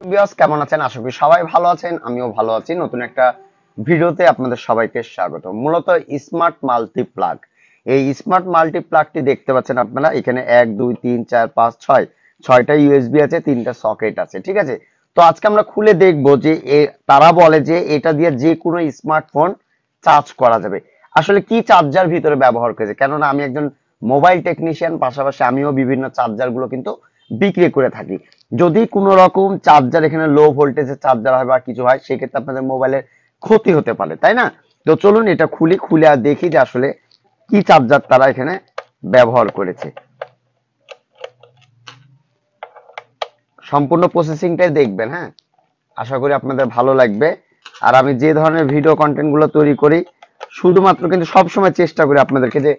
Viewers কেমন আছেন? আশা করি সবাই ভালো আছেন, আমিও ভালো আছি। নতুন একটা ভিডিওতে আপনাদের সবাইকে স্বাগত। মূলত স্মার্ট মাল্টি প্লাগ, এই স্মার্ট মাল্টি প্লাগটি দেখতে পাচ্ছেন আপনারা। এখানে 1 2 3 4 5 6 ছয়টা ইউএসবি আছে, তিনটা সকেট আছে, ঠিক আছে। তো আজকে আমরা খুলে দেখবো যে তারা বলে যে এটা দিয়ে যে কোনো স্মার্টফোন চার্জ করা যাবে। আসলে কি চার্জার ভিতরে ব্যবহার করেছে, কেননা আমি একজন মোবাইল টেকনিশিয়ান, পাশাপাশি আমিও বিভিন্ন চার্জার গুলো কিন্তু বিক্রি করে থাকি। যদি কোনো রকম চার্জার এখানে লো ভোল্টেজের চার্জার হয় বা কিছু হয়, সেক্ষেত্রে আপনাদের মোবাইলের ক্ষতি হতে পারে, তাই না? তো চলুন এটা খুলে আর দেখি যে আসলে কি চার্জার তারা এখানে ব্যবহার করেছে। সম্পূর্ণ প্রসেসিংটাই দেখবেন, হ্যাঁ, আশা করি আপনাদের ভালো লাগবে। আর আমি যে ধরনের ভিডিও কন্টেন্ট গুলো তৈরি করি, শুধুমাত্র কিন্তু সবসময় চেষ্টা করি আপনাদেরকে যে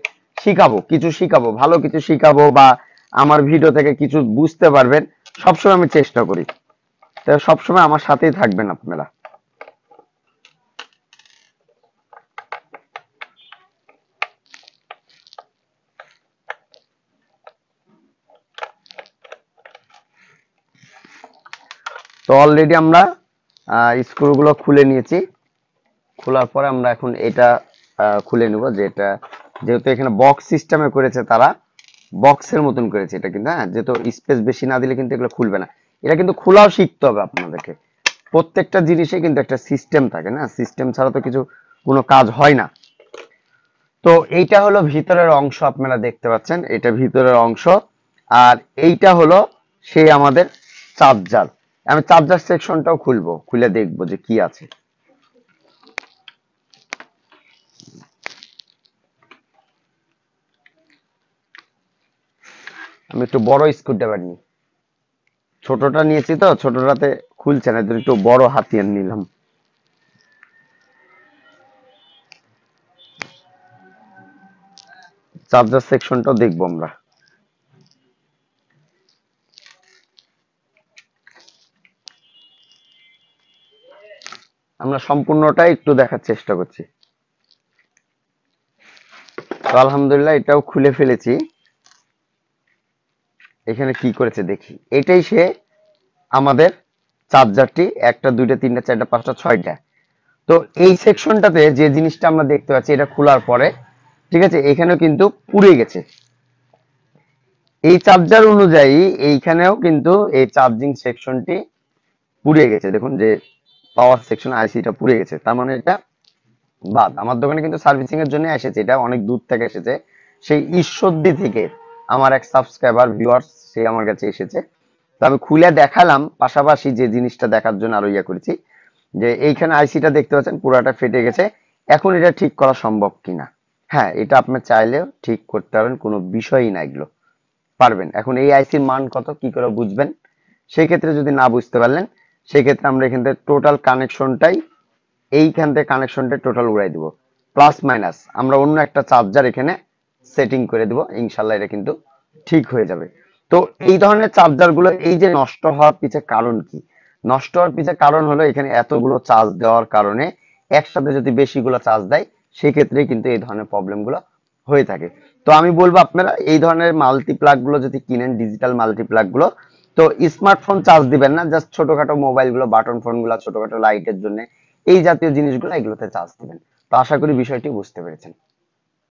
শিখাবো, ভালো কিছু শিখাবো, বা আমার ভিডিও থেকে কিছু বুঝতে পারবেন, সবসময় আমি চেষ্টা করি। তো সবসময় আমার সাথেই থাকবেন আপনারা। তো অলরেডি আমরা স্ক্রুগুলো খুলে নিয়েছি। খোলার পরে আমরা এখন এটা খুলে নিব, যে এটা যেহেতু এখানে বক্স সিস্টেমে করেছে তারা, বক্সের মতন করেছে এটা কিন্তু, হ্যাঁ, যেহেতু স্পেস বেশি না দিলে কিন্তু এগুলো খুলবে না। এটা কিন্তু খোলাও শিখতে হবে আপনাদেরকে। প্রত্যেকটা জিনিসে কিন্তু একটা সিস্টেম থাকে, না? সিস্টেম ছাড়া তো কোনো কাজ হয় না। তো এইটা হলো ভিতরের অংশ, আপনারা দেখতে পাচ্ছেন, এটা ভিতরের অংশ। আর এইটা হলো সেই আমাদের চার্জার। আমি চার্জার সেকশনটাও খুলবো, খুলে দেখবো যে কি আছে। আমি একটু বড় স্ক্রুড্রাইভার নিই, ছোটটা নিয়েছি তো ছোটটাতে খুলছে না, একটু বড় হাতিয়ার নিলাম। চার্জার সেকশনটাও দেখবো আমরা। আমরা সম্পূর্ণটাই একটু দেখার চেষ্টা করছি। তো আলহামদুলিল্লাহ এটাও খুলে ফেলেছি। এখানে কি করেছে দেখি। এটাই সে আমাদের চার্জারটি, একটা দুইটা তিনটা চারটা পাঁচটা ছয়টা। তো এই সেকশনটাতে যে জিনিসটা আমরা দেখতে পাচ্ছি, এটা খোলার পরে, ঠিক আছে, এখানেও কিন্তু পুড়ে গেছে। এই চার্জার অনুযায়ী এইখানেও কিন্তু এই চার্জিং সেকশনটি পুড়ে গেছে। দেখুন যে পাওয়ার সেকশন আইসিটা পুড়ে গেছে, তার মানে এটা বাদ। আমার দোকানে কিন্তু সার্ভিসিং এর জন্য এসেছে, এটা অনেক দূর থেকে এসেছে, সেই ঈশ্বরদী থেকে আমার এক সাবস্ক্রাইবার ভিউয়ার্স, সে আমার কাছে এসেছে। তো আমি খুলে দেখালাম, পাশাপাশি যে জিনিসটা দেখার জন্য আরো ইয়া করেছি, যে এইখানে আইসিটা দেখতে পাচ্ছেন পুরাটা ফেটে গেছে। এখন এটা ঠিক করা সম্ভব কিনা? হ্যাঁ, এটা আপনি চাইলেও ঠিক করতে পারবেন, কোনো বিষয়ই না, এগুলো পারবেন। এখন এই আইসির মান কত কি করে বুঝবেন? সেই ক্ষেত্রে যদি না বুঝতে পারলেন, সেই ক্ষেত্রে আমরা এখান থেকে টোটাল কানেকশনটাই, এইখান থেকে কানেকশনটা টোটাল উড়াই দিব, প্লাস মাইনাস আমরা অন্য একটা চার্জার এখানে সেটিং করে দিব, ইনশাল্লাহ এটা কিন্তু ঠিক হয়ে যাবে। তো এই ধরনের চার্জার গুলো এই যে নষ্ট হওয়ার পিছে কারণ কি? নষ্ট হওয়ার পিছে কারণ হলো এখানে এতগুলো চার্জ দেওয়ার কারণে, একসাথে যদি বেশিগুলো চার্জ দেয়, সেক্ষেত্রে কিন্তু এই ধরনের প্রবলেম গুলো হয়ে থাকে। তো আমি বলবো আপনারা এই ধরনের মাল্টি প্লাগ গুলো যদি কিনেন, ডিজিটাল মাল্টি প্লাগ গুলো, তো স্মার্টফোন চার্জ দিবেন না, জাস্ট ছোটখাটো মোবাইল গুলো, বাটন ফোন গুলো, ছোটখাটো লাইটের জন্য, এই জাতীয় জিনিসগুলো এগুলোতে চার্জ দিবেন। তো আশা করি বিষয়টি বুঝতে পেরেছেন।